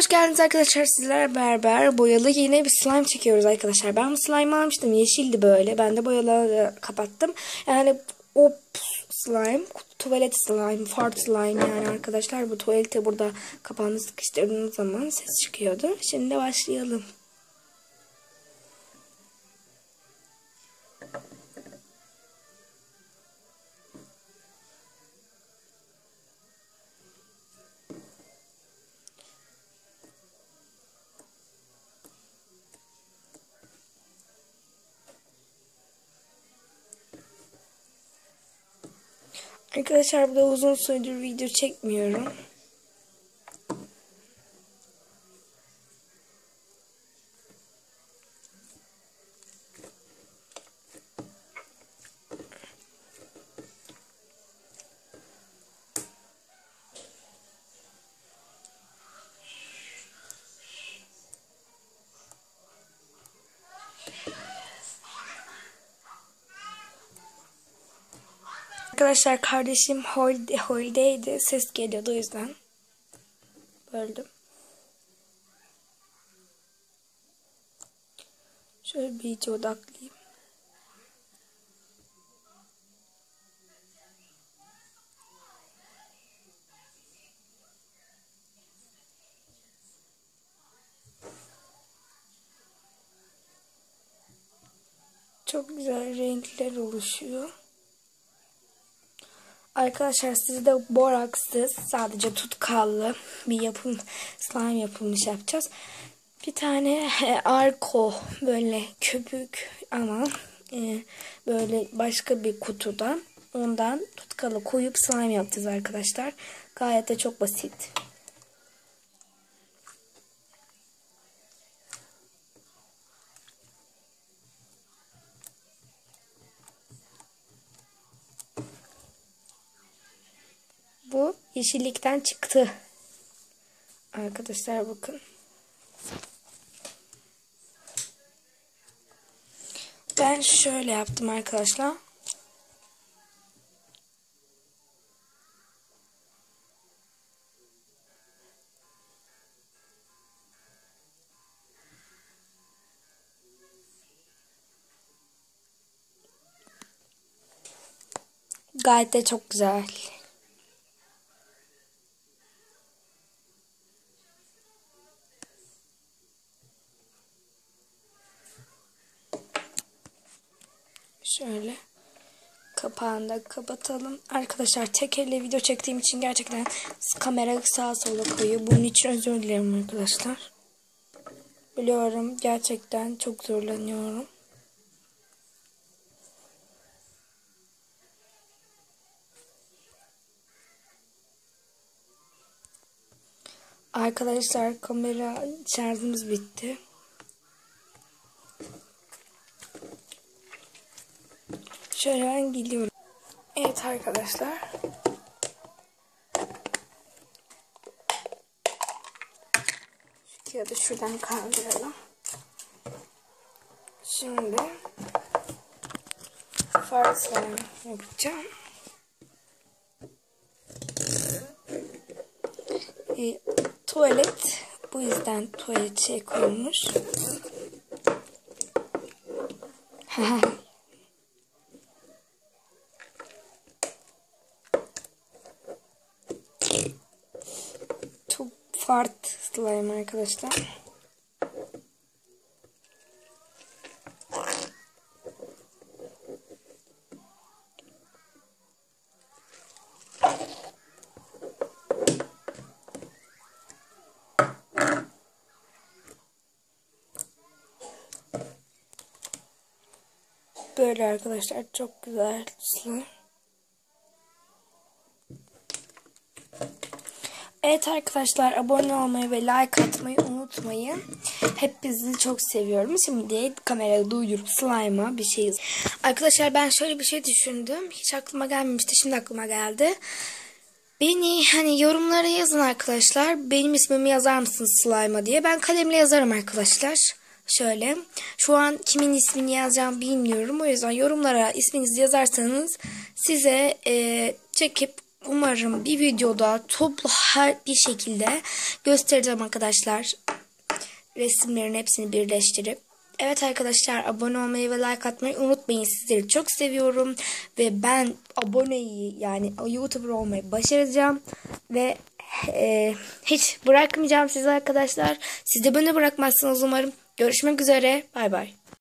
hoş geldiniz arkadaşlar. Sizlerle beraber boyalı yine bir slime çekiyoruz arkadaşlar. Ben bu slime almıştım. Yeşildi böyle. Ben de boyaları kapattım. Yani o slime, tuvalet slime, fart slime yani arkadaşlar. Bu tuvalete burada kapağını sıkıştırdığınız zaman ses çıkıyordu. Şimdi başlayalım. Arkadaşlar burada uzun süredir video çekmiyorum. Arkadaşlar kardeşim holdeydi. Ses geliyordu o yüzden böldüm. Şöyle bir iyice odaklayayım. Çok güzel renkler oluşuyor. Arkadaşlar sizde boraksız sadece tutkallı bir slime yapılmış yapacağız. Bir tane arko böyle köpük ama böyle başka bir kutudan ondan tutkalı koyup slime yapacağız arkadaşlar. Gayet de çok basit. Bu yeşillikten çıktı. Arkadaşlar bakın. Ben şöyle yaptım arkadaşlar. Gayet de çok güzel. Şöyle kapağını da kapatalım. Arkadaşlar tek elle video çektiğim için gerçekten kamera sağa sola kayıyor. Bunun için özür dilerim arkadaşlar. Biliyorum gerçekten çok zorlanıyorum. Arkadaşlar kamera şarjımız bitti. Şöyle ben gidiyorum. Evet arkadaşlar. Şu kağıdı şuradan kaldıralım. Şimdi far slime yapacağım. Tuvalet. Bu yüzden tuvalet şey koymuş. Fart slime arkadaşlar. Böyle arkadaşlar çok güzel slime. Evet arkadaşlar abone olmayı ve like atmayı unutmayın. Hepinizi çok seviyorum. Şimdi kamerayı duyurup slime'a bir şey. Arkadaşlar ben şöyle bir şey düşündüm. Hiç aklıma gelmemişti. Şimdi aklıma geldi. Beni hani yorumlara yazın arkadaşlar. Benim ismimi yazar mısınız slime'a diye. Ben kalemle yazarım arkadaşlar. Şöyle. Şu an kimin ismini yazacağım bilmiyorum. O yüzden yorumlara isminizi yazarsanız size çekip umarım bir videoda toplu her bir şekilde göstereceğim arkadaşlar. Resimlerin hepsini birleştirip. Evet arkadaşlar, abone olmayı ve like atmayı unutmayın. Sizleri çok seviyorum. Ve ben aboneyi, yani YouTuber olmayı başaracağım. Ve hiç bırakmayacağım sizi arkadaşlar. Siz de beni bırakmazsınız umarım. Görüşmek üzere. Bay bay.